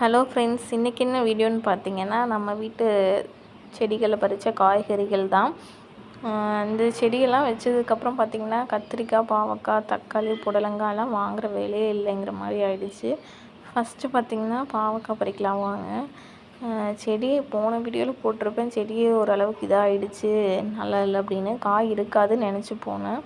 Hello friends, இன்றைக்கி என்ன வீடியோன்னு பார்த்தீங்கன்னா, நம்ம வீட்டு செடிகளில் பறித்த காய்கறிகள் தான். இந்த செடியெல்லாம் வச்சதுக்கப்புறம் பார்த்திங்கன்னா, கத்திரிக்காய், பாவக்காய், தக்காளி, புடலங்காயெல்லாம் வாங்குகிற வேலையே இல்லைங்கிற மாதிரி ஆயிடுச்சு. ஃபஸ்ட்டு பார்த்திங்கன்னா பாவக்காய் பறிக்கலாம் வாங்க. செடி போன வீடியோவில் போட்டிருப்பேன், செடியே ஓரளவுக்கு இதாகிடுச்சு, நல்லா இல்லை அப்படின்னு. காய் இருக்காதுன்னு நினச்சி போனேன்.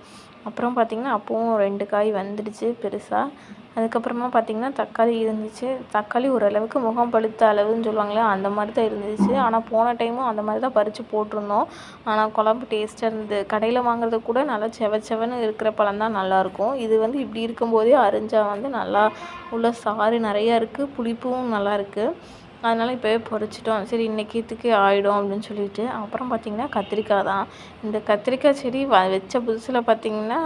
அப்புறம் பார்த்திங்கன்னா அப்போவும் 2 காய் வந்துடுச்சு பெருசாக. அதுக்கப்புறமா பார்த்திங்கன்னா தக்காளி இருந்துச்சு. தக்காளி ஓரளவுக்கு முகம் பழுத்த அளவுன்னு சொல்லுவாங்களே, அந்த மாதிரி தான் இருந்துச்சு. ஆனால் போன டைமும் அந்த மாதிரி தான் பறித்து போட்டிருந்தோம். ஆனால் குழம்பு டேஸ்ட்டாக இருந்தது. கடையில் வாங்குறது கூட நல்லா செவன்னு இருக்கிற பழம் தான் நல்லாயிருக்கும். இது இப்படி இருக்கும்போதே அரிஞ்சால் நல்லா உள்ள சாறு நிறையா இருக்குது, புளிப்பும் நல்லா இருக்குது. அதனால் இப்போவே பொறிச்சிட்டோம். சரி இன்றைக்கித்துக்கு ஆகிடும் அப்படின்னு சொல்லிட்டு. அப்புறம் பார்த்திங்கன்னா கத்திரிக்காய் தான். இந்த கத்திரிக்காய் செடி வச்ச புதுசில் பார்த்திங்கன்னா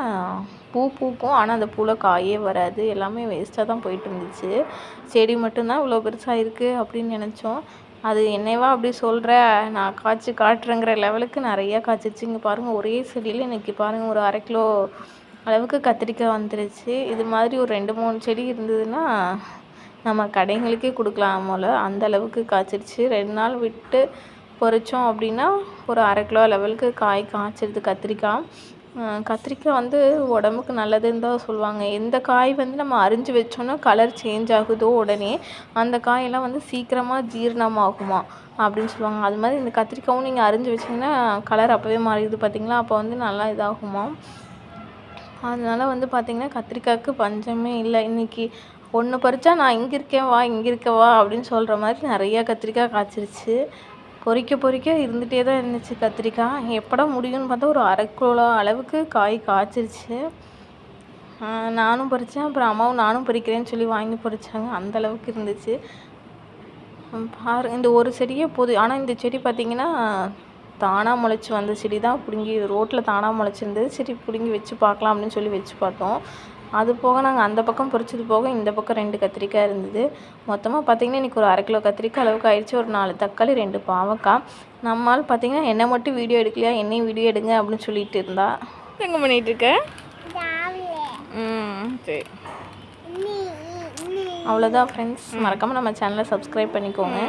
பூக்கும். ஆனால் அந்த பூவில் காயே வராது. எல்லாமே வேஸ்ட்டாக தான் போயிட்டு இருந்துச்சு. செடி மட்டும்தான் இவ்வளோ பெருசாக இருக்குது அப்படின்னு நினச்சோம். அது என்னவா அப்படி சொல்கிற, நான் காய்ச்சி காட்டுறேங்கிற லெவலுக்கு நிறையா காய்ச்சிருச்சு. இங்கே பாருங்கள், ஒரே செடியில் இன்றைக்கி பாருங்கள் ஒரு 1/2 கிலோ அளவுக்கு கத்திரிக்காய் வந்துருச்சு. இது மாதிரி ஒரு 2-3 செடி இருந்ததுன்னா நம்ம கடைங்களுக்கே கொடுக்கலாம் போல், அந்த அளவுக்கு காய்ச்சிருச்சு. 2 நாள் விட்டு பொறிச்சோம் அப்படின்னா ஒரு 1/2 கிலோ லெவலுக்கு காய் காய்ச்சிருது கத்திரிக்காய். கத்திரிக்காய் உடம்புக்கு நல்லதுன்னு தான் சொல்லுவாங்க. எந்த காய் நம்ம அரிஞ்சு வச்சோன்னா கலர் சேஞ்ச் ஆகுதோ உடனே அந்த காயெல்லாம் சீக்கிரமாக ஜீரணமாகுமா அப்படின்னு சொல்லுவாங்க. அது மாதிரி இந்த கத்திரிக்காயும் நீங்கள் அரிஞ்சு வச்சிங்கன்னா கலர் அப்போவே மாறிடுது பார்த்திங்களா, அப்போ நல்லா இதாகுமா. அதனால் பார்த்திங்கன்னா கத்திரிக்காய்க்கு பஞ்சமே இல்லை. இன்றைக்கி ஒன்று பறித்தா நான் இங்கே இருக்கேன் வா அப்படின்னு சொல்கிற மாதிரி நிறையா கத்திரிக்காய் காய்ச்சிருச்சு. பொறிக்க இருந்துகிட்டே தான் இருந்துச்சு கத்திரிக்காய். எப்படா முடியும்னு பார்த்தா ஒரு 1/2 கிலோ அளவுக்கு காய் காய்ச்சிருச்சு. நானும் பறித்தேன், அப்புறம் அம்மாவும் நானும் பறிக்கிறேன்னு சொல்லி வாங்கி பறித்தாங்க. அந்தளவுக்கு இருந்துச்சு பாருங்கள். இந்த ஒரு செடியே போதும். ஆனால் இந்த செடி பார்த்திங்கன்னா தானாக முளைச்சி வந்த செடி தான். பிடுங்கி ரோட்டில் தானாக முளைச்சிருந்தது. சரி பிடுங்கி வச்சு பார்க்கலாம் அப்படின்னு சொல்லி வச்சு பார்த்தோம். அது போக நாங்கள் அந்த பக்கம் பொறிச்சது போக இந்த பக்கம் 2 கத்திரிக்காய் இருந்தது. மொத்தமாக பார்த்திங்கன்னா இன்றைக்கி ஒரு 1/2 கிலோ கத்திரிக்காய் அளவுக்கு ஆயிடுச்சு. ஒரு 4 தக்காளி, 2 பாவக்காய். நம்மால் பார்த்திங்கன்னா என்னை மட்டும் வீடியோ எடுக்கலையா, என்னையும் வீடியோ எடுங்க அப்படின்னு சொல்லிட்டு இருந்தா. எங்கே பண்ணிகிட்டு இருக்க? சரி, அவ்வளோதான் ஃப்ரெண்ட்ஸ். மறக்காமல் நம்ம சேனலை சப்ஸ்கிரைப் பண்ணிக்கோங்க.